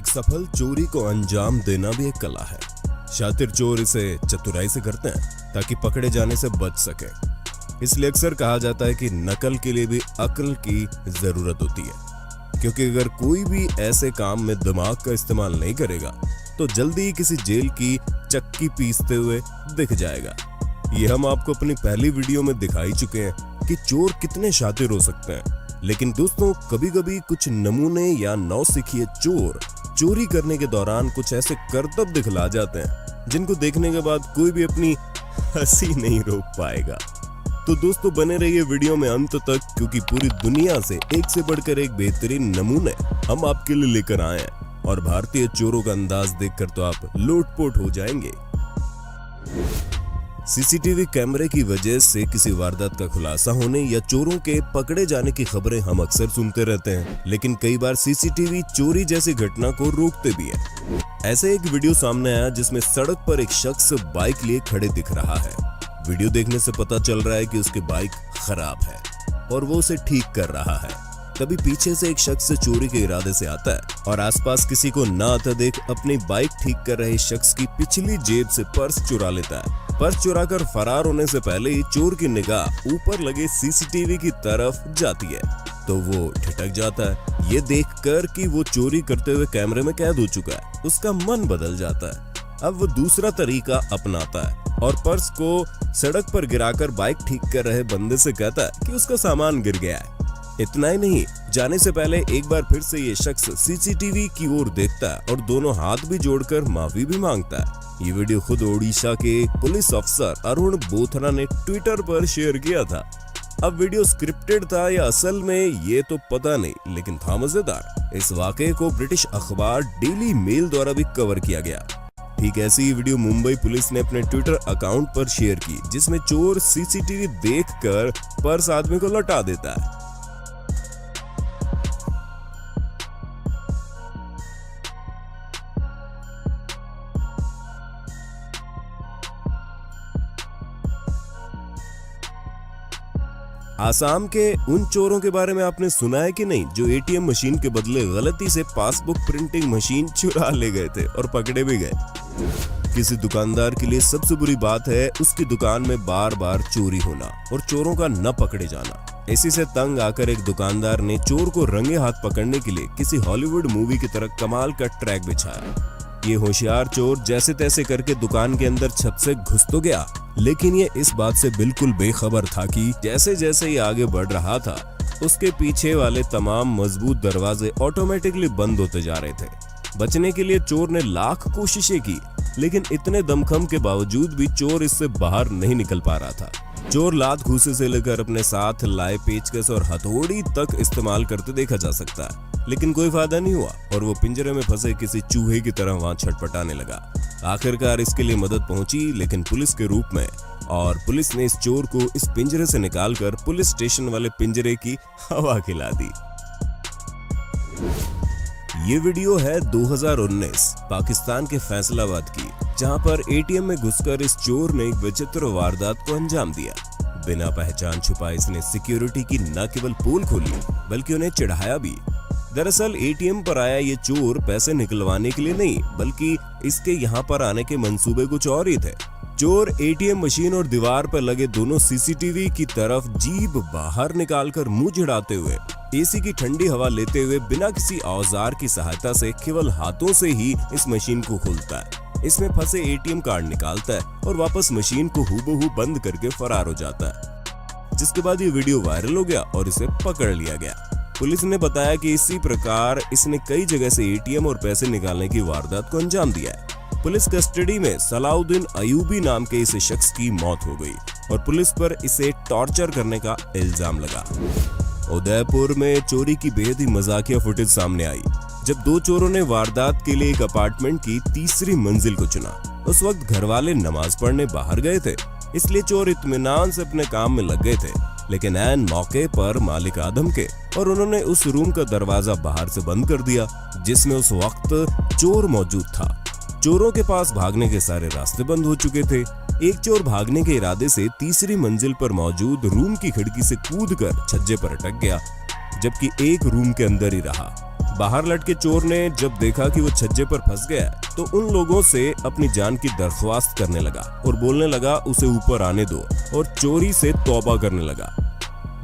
एक सफल चोरी को अंजाम देना भी एक कला है। शातिर चोर इसे चतुराई से करते हैं ताकि पकड़े जाने से बच सके। इसलिए अक्सर कहा जाता है कि नकल के लिए भी अक्ल की जरूरत होती है, क्योंकि अगर कोई भी ऐसे काम में दिमाग का इस्तेमाल नहीं करेगा तो जल्दी ही किसी जेल की चक्की पीसते हुए दिख जाएगा। ये हम आपको अपनी पहली वीडियो में दिखा ही चुके हैं कि चोर कितने शातिर हो सकते हैं। लेकिन दोस्तों, कभी कभी कुछ नमूने या नौसिखिए चोर चोरी करने के दौरान कुछ ऐसे करतब दिखला जाते हैं जिनको देखने के बाद कोई भी अपनी हंसी नहीं रोक पाएगा। तो दोस्तों, बने रहिए वीडियो में अंत तक, क्योंकि पूरी दुनिया से एक से बढ़कर एक बेहतरीन नमूने हम आपके लिए लेकर आए हैं और भारतीय चोरों का अंदाज देखकर तो आप लोटपोट हो जाएंगे। सीसीटीवी कैमरे की वजह से किसी वारदात का खुलासा होने या चोरों के पकड़े जाने की खबरें हम अक्सर सुनते रहते हैं, लेकिन कई बार सीसीटीवी चोरी जैसी घटना को रोकते भी हैं। ऐसे एक वीडियो सामने आया जिसमें सड़क पर एक शख्स बाइक लिए खड़े दिख रहा है। वीडियो देखने से पता चल रहा है कि उसकी बाइक खराब है और वो उसे ठीक कर रहा है। तभी पीछे से एक शख्स चोरी के इरादे से आता है और आसपास किसी को न आता देख अपनी बाइक ठीक कर रहे शख्स की पिछली जेब से पर्स चुरा लेता है। पर्स चुराकर फरार होने से पहले ही चोर की निगाह ऊपर लगे सीसीटीवी की तरफ जाती है तो वो ठिठक जाता है। ये देखकर कि वो चोरी करते हुए कैमरे में कैद हो चुका है, उसका मन बदल जाता है। अब वो दूसरा तरीका अपनाता है और पर्स को सड़क पर गिराकर बाइक ठीक कर रहे बंदे से कहता है कि उसका सामान गिर गया है। इतना ही नहीं, जाने से पहले एक बार फिर से ये शख्स सीसीटीवी की ओर देखता है और दोनों हाथ भी जोड़कर माफी भी मांगता है। ये वीडियो खुद ओडिशा के पुलिस अफसर अरुण बोथरा ने ट्विटर पर शेयर किया था। अब वीडियो स्क्रिप्टेड था या असल में ये तो पता नहीं, लेकिन था मजेदार। इस वाकये को ब्रिटिश अखबार डेली मेल द्वारा भी कवर किया गया। ठीक ऐसी ही वीडियो मुंबई पुलिस ने अपने ट्विटर अकाउंट पर शेयर की, जिसमें चोर सीसीटीवी देखकर पर्स आदमी को लौटा देता है। आसाम के उन चोरों के बारे में आपने सुना है कि नहीं, जो एटीएम मशीन के बदले गलती से पासबुक प्रिंटिंग मशीन चुरा ले गए थे और पकड़े भी गए। किसी दुकानदार के लिए सबसे बुरी बात है उसकी दुकान में बार बार चोरी होना और चोरों का न पकड़े जाना। इसी से तंग आकर एक दुकानदार ने चोर को रंगे हाथ पकड़ने के लिए किसी हॉलीवुड मूवी की तरह कमाल का ट्रैक बिछाया। ये होशियार चोर जैसे तैसे करके दुकान के अंदर छत से घुस तो गया, लेकिन ये इस बात से बिल्कुल बेखबर था कि जैसे जैसे ये आगे बढ़ रहा था उसके पीछे वाले तमाम मजबूत दरवाजे ऑटोमेटिकली बंद होते जा रहे थे। बचने के लिए चोर ने लाख कोशिशें की, लेकिन इतने दमखम के बावजूद भी चोर इससे बाहर नहीं निकल पा रहा था। चोर लात घूसे से लेकर अपने साथ लाए पेचकस और हथौड़ी तक इस्तेमाल करते देखा जा सकता है, लेकिन कोई फायदा नहीं हुआ और वो पिंजरे में फंसे किसी चूहे की तरह वहां छटपटाने लगा। आखिरकार इसके लिए मदद पहुंची, लेकिन पुलिस के रूप में, और पुलिस ने इस चोर को इस पिंजरे से निकालकर पुलिस स्टेशन वाले पिंजरे की हवा खिला दी। ये वीडियो है 2019 पाकिस्तान के फैसलाबाद की, जहां पर एटीएम में घुसकर इस चोर ने एक विचित्र वारदात को अंजाम दिया। बिना पहचान छुपाए इसने सिक्योरिटी की न केवल पोल खोली बल्कि उन्हें चिढ़ाया भी। दरअसल एटीएम पर आया ये चोर पैसे निकलवाने के लिए नहीं, बल्कि इसके यहाँ पर आने के मंसूबे कुछ और ही थे। चोर एटीएम मशीन और दीवार पर लगे दोनों सीसीटीवी की तरफ जीभ बाहर निकालकर मुंह चिढ़ाते हुए, एसी की ठंडी हवा लेते हुए बिना किसी औजार की सहायता से केवल हाथों से ही इस मशीन को खोलता है। इसमें फंसे एटीएम कार्ड निकालता है और वापस मशीन को हूबहू बंद करके फरार हो जाता है। जिसके बाद ये वीडियो वायरल हो गया और इसे पकड़ लिया गया। पुलिस ने बताया कि इसी प्रकार इसने कई जगह से एटीएम और पैसे निकालने की वारदात को अंजाम दिया है। पुलिस कस्टडी में सलाउद्दीन अयूबी नाम के इस शख्स की मौत हो गई और पुलिस पर इसे टॉर्चर करने का इल्जाम लगा। उदयपुर में चोरी की बेहद ही मजाकिया फुटेज सामने आई, जब दो चोरों ने वारदात के लिए एक अपार्टमेंट की तीसरी मंजिल को चुना। उस वक्त घर वाले नमाज पढ़ने बाहर गए थे, इसलिए चोर इत्मीनान से अपने काम में लग गए थे। लेकिन ऐन मौके पर मालिक आदम के और उन्होंने उस रूम का दरवाजा बाहर से बंद कर दिया जिसमें उस वक्त चोर मौजूद था। चोरों के पास भागने के सारे रास्ते बंद हो चुके थे। एक चोर भागने के इरादे से तीसरी मंजिल पर मौजूद रूम की खिड़की से कूदकर छज्जे पर अटक गया, जबकि एक रूम के अंदर ही रहा। बाहर लटके चोर ने जब देखा कि वो छज्जे पर फंस गया तो उन लोगों से अपनी जान की दरख्वास्त करने लगा और बोलने लगा उसे ऊपर आने दो और चोरी से तौबा करने लगा।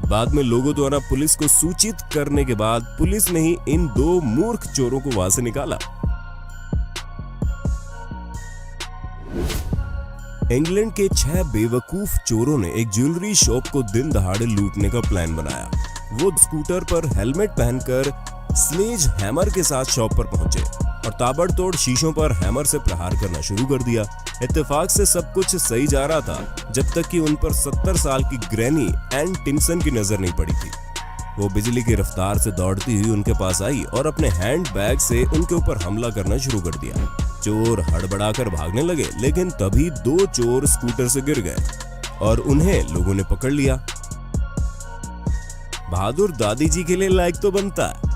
बाद में लोगों द्वारा पुलिस को सूचित करने के बाद पुलिस ने ही इन दो मूर्ख चोरों को वहां से निकाला। इंग्लैंड के 6 बेवकूफ चोरों ने एक ज्वेलरी शॉप को दिन दहाड़े लूटने का प्लान बनाया। वो स्कूटर पर हेलमेट पहनकर स्लेज हैमर के साथ शॉप पर पहुंचे और ताबड़तोड़ शीशों पर हैमर से प्रहार करना शुरू कर दिया। इत्तेफाक से सब कुछ सही जा रहा था जब तक कि उन पर 70 साल की ग्रैनी एन टिम्सन की नजर नहीं पड़ी थी। वो बिजली की रफ्तार से दौड़ती हुई उनके पास आई और अपने हैंड बैग से उनके ऊपर हमला करना शुरू कर दिया। चोर हड़बड़ाकर भागने लगे, लेकिन तभी 2 चोर स्कूटर से गिर गए और उन्हें लोगों ने पकड़ लिया। बहादुर दादी जी के लिए लायक तो बनता है।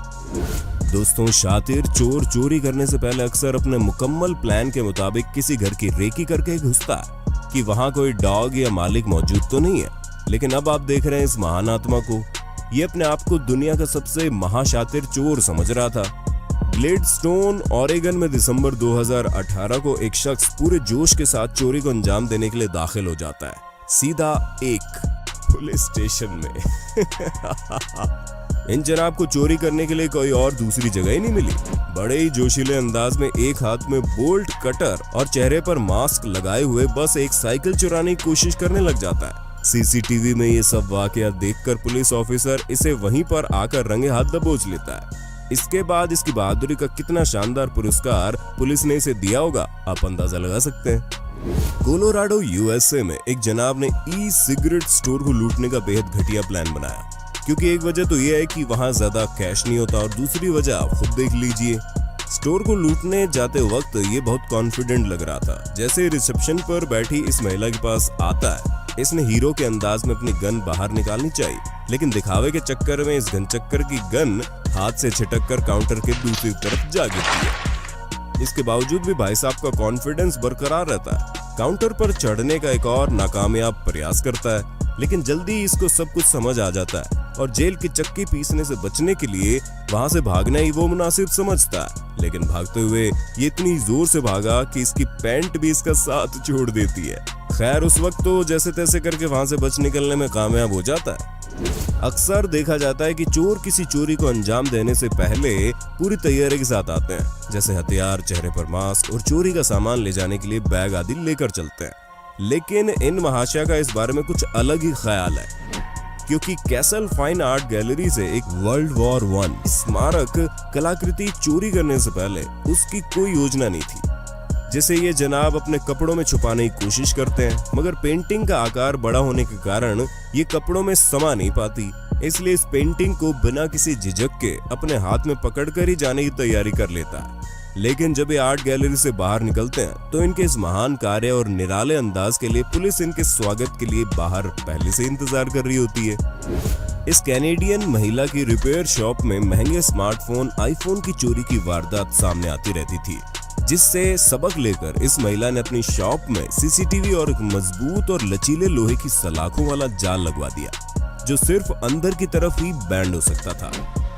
दोस्तों, शातिर चोर चोरी करने से पहले अक्सर अपने मुकम्मल प्लान के मुताबिक किसी घर की रेकी करके घुसता है कि वहां कोई डॉग या मालिक मौजूद तो नहीं है। लेकिन अब आप देख रहे हैं इस महान आत्मा को। ये अपने आप को दुनिया का सबसे महाशातिर चोर समझ रहा था। ग्लेडस्टोन, ऑरेगन में दिसंबर 2018 को एक शख्स पूरे जोश के साथ चोरी को अंजाम देने के लिए दाखिल हो जाता है, सीधा एक पुलिस स्टेशन में। इन जनाब को चोरी करने के लिए कोई और दूसरी जगह ही नहीं मिली। बड़े ही जोशीले अंदाज में एक हाथ में बोल्ट कटर और चेहरे पर मास्क लगाए हुए बस एक साइकिल चुराने की कोशिश करने लग जाता है। सीसीटीवी में ये सब वाकया देखकर पुलिस ऑफिसर इसे वहीं पर आकर रंगे हाथ दबोच लेता है। इसके बाद इसकी बहादुरी का कितना शानदार पुरस्कार पुलिस ने इसे दिया होगा, आप अंदाजा लगा सकते हैं। कोलोराडो यूएसए में एक जनाब ने ई सिगरेट स्टोर को लूटने का बेहद घटिया प्लान बनाया। क्योंकि एक वजह तो यह है कि वहां ज्यादा कैश नहीं होता और दूसरी वजह आप खुद देख लीजिए। स्टोर को लूटने जाते वक्त ये बहुत कॉन्फिडेंट लग रहा था। जैसे रिसेप्शन पर बैठी इस महिला के पास आता है, इसने हीरो के अंदाज में अपनी गन बाहर निकालनी चाहिए, लेकिन दिखावे के चक्कर में इस घनचक्कर की गन हाथ से छिटक कर काउंटर के दूसरी तरफ जा गिरती है। इसके बावजूद भी भाई साहब का कॉन्फिडेंस बरकरार रहता है। काउंटर पर चढ़ने का एक और नाकामयाब प्रयास करता है, लेकिन जल्दी इसको सब कुछ समझ आ जाता है और जेल की चक्की पीसने से बचने के लिए वहां से भागना ही वो मुनासिब समझता है। लेकिन भागते हुए ये इतनी जोर से भागा कि इसकी पैंट भी इसका साथ छोड़ देती है। खैर, उस वक्त तो जैसे तैसे करके वहां से बच निकलने में कामयाब हो जाता है। अक्सर देखा जाता है कि चोर किसी चोरी को अंजाम देने से पहले पूरी तैयारी के साथ आते हैं, जैसे हथियार, चेहरे पर मास्क और चोरी का सामान ले जाने के लिए बैग आदि लेकर चलते हैं। लेकिन इन महाशय का इस बारे में कुछ अलग ही ख्याल है, क्योंकि कैसल फाइन आर्ट गैलरी से एक वर्ल्ड वॉर 1 स्मारक कलाकृति चोरी करने से पहले उसकी कोई योजना नहीं थी, जिसे ये जनाब अपने कपड़ों में छुपाने की कोशिश करते हैं। मगर पेंटिंग का आकार बड़ा होने के कारण ये कपड़ों में समा नहीं पाती, इसलिए इस पेंटिंग को बिना किसी झिझक के अपने हाथ में पकड़कर ही जाने की तैयारी कर लेता है। लेकिन जब ये आर्ट गैलरी से बाहर निकलते हैं तो इनके इस महान कार्य और निराले अंदाज के लिए पुलिस इनके स्वागत के लिए बाहर पहले से इंतजार कर रही होती है। इस कैनेडियन महिला की रिपेयर शॉप में महंगे स्मार्टफोन आईफोन की चोरी की वारदात सामने आती रहती थी, जिससे सबक लेकर इस महिला ने अपनी शॉप में सीसीटीवी और एक मजबूत और लचीले लोहे की सलाखों वाला जाल लगवा दिया, जो सिर्फ अंदर की तरफ ही बैंड हो सकता था।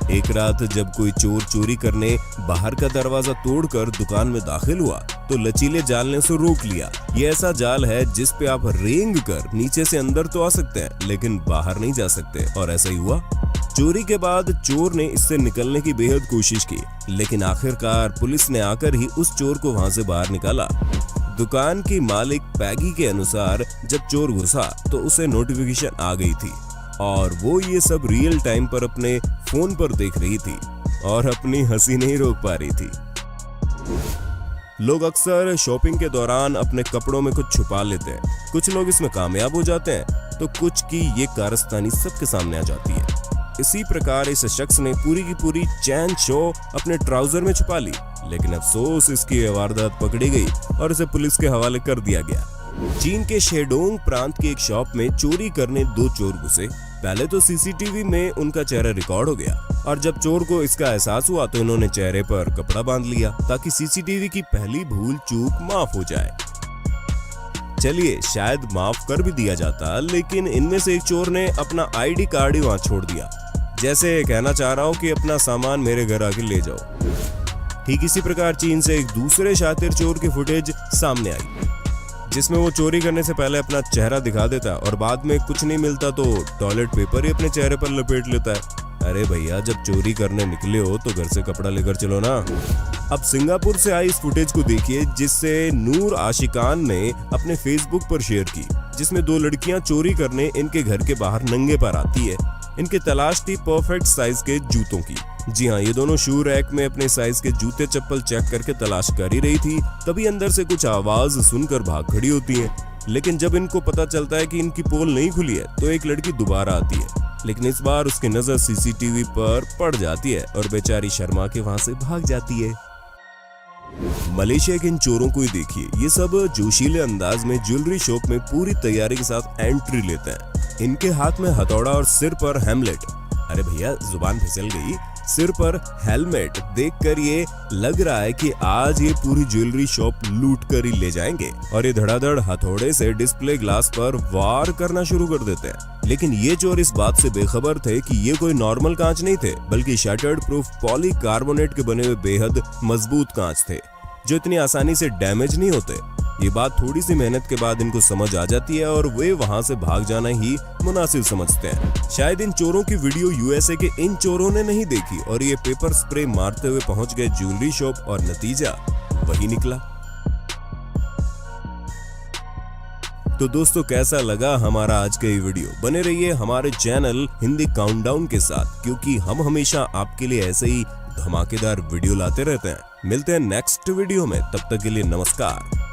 एक रात जब कोई चोर चोरी करने बाहर का दरवाजा तोड़कर दुकान में दाखिल हुआ तो लचीले जाल ने उसे रोक लिया। ये ऐसा जाल है जिस पे आप रेंग कर नीचे से अंदर तो आ सकते हैं, लेकिन बाहर नहीं जा सकते, और ऐसा ही हुआ। चोरी के बाद चोर ने इससे निकलने की बेहद कोशिश की, लेकिन आखिरकार पुलिस ने आकर ही उस चोर को वहां से बाहर निकाला। दुकान की मालिक पैगी के अनुसार जब चोर घुसा तो उसे नोटिफिकेशन आ गई थी और वो ये सब रियल टाइम पर अपने फोन पर देख रही थी और अपनी हंसी नहीं रोक पा रही थी। लोग अक्सर शॉपिंग के दौरान अपने कपड़ों में कुछ छुपा लेते हैं। कुछ लोग इसमें कामयाब हो जाते हैं तो कुछ की ये कारस्तानी सबके सामने आ जाती है। इसी प्रकार इस शख्स ने पूरी की पूरी चैन शो अपने ट्राउजर में छुपा ली, लेकिन अफसोस इसकी वारदात पकड़ी गई और इसे पुलिस के हवाले कर दिया गया। चीन के शेडोंग प्रांत की एक शॉप में चोरी करने 2 चोर घुसे। पहले तो सीसीटीवी में उनका चेहरा रिकॉर्ड हो गया और जब चोर को इसका एहसास हुआ तो इन्होंने चेहरे पर कपड़ा बांध लिया ताकि सीसीटीवी की पहली भूल चूक माफ हो जाए। चलिए, शायद माफ कर भी दिया जाता, लेकिन इनमें से एक चोर ने अपना आईडी कार्ड ही वहां छोड़ दिया। जैसे कहना चाह रहा हूँ कि अपना सामान मेरे घर आके ले जाओ। ठीक इसी प्रकार चीन से एक दूसरे शातिर चोर की फुटेज सामने आई, जिसमें वो चोरी करने से पहले अपना चेहरा दिखा देता है और बाद में कुछ नहीं मिलता तो टॉयलेट पेपर ही अपने चेहरे पर लपेट लेता है। अरे भैया, जब चोरी करने निकले हो तो घर से कपड़ा लेकर चलो ना। अब सिंगापुर से आई इस फुटेज को देखिए, जिससे नूर आशिकान ने अपने फेसबुक पर शेयर की, जिसमें दो लड़कियां चोरी करने इनके घर के बाहर नंगे पैर आती है। इनकी तलाश थी परफेक्ट साइज के जूतों की। जी हाँ, ये दोनों शू रैक में अपने साइज के जूते चप्पल चेक करके तलाश कर ही रही थी, तभी अंदर से कुछ आवाज सुनकर भाग खड़ी होती हैं। लेकिन जब इनको पता चलता है कि इनकी पोल नहीं खुली है तो एक लड़की दोबारा आती है, लेकिन इस बार उसकी नजर सीसीटीवी पर पड़ जाती है और बेचारी शर्मा के वहां से भाग जाती है। मलेशिया के इन चोरों को ही देखिए, ये सब जोशीले अंदाज में ज्वेलरी शॉप में पूरी तैयारी के साथ एंट्री लेते हैं। इनके हाथ में हथौड़ा और सिर पर हेमलेट। अरे भैया, जुबान फिसल गई। सिर पर हेलमेट देखकर ये लग रहा है कि आज ये पूरी ज्वेलरी शॉप लूट कर ही ले जाएंगे और ये धड़ाधड़ हथौड़े से डिस्प्ले ग्लास पर वार करना शुरू कर देते हैं। लेकिन ये चोर इस बात से बेखबर थे कि ये कोई नॉर्मल कांच नहीं थे, बल्कि शटर्ड प्रूफ पॉलीकार्बोनेट के बने हुए बेहद मजबूत कांच थे, जो इतनी आसानी से डैमेज नहीं होते। ये बात थोड़ी सी मेहनत के बाद इनको समझ आ जाती है और वे वहां से भाग जाना ही मुनासिब समझते हैं। शायद इन चोरों की वीडियो यूएसए के इन चोरों ने नहीं देखी और ये पेपर स्प्रे मारते हुए पहुंच गए ज्वेलरी शॉप और नतीजा वही निकला। तो दोस्तों, कैसा लगा हमारा आज का ये वीडियो? बने रहिए हमारे चैनल हिंदी काउंटडाउन के साथ, क्योंकि हम हमेशा आपके लिए ऐसे ही धमाकेदार वीडियो लाते रहते हैं। मिलते हैं नेक्स्ट वीडियो में, तब तक के लिए नमस्कार।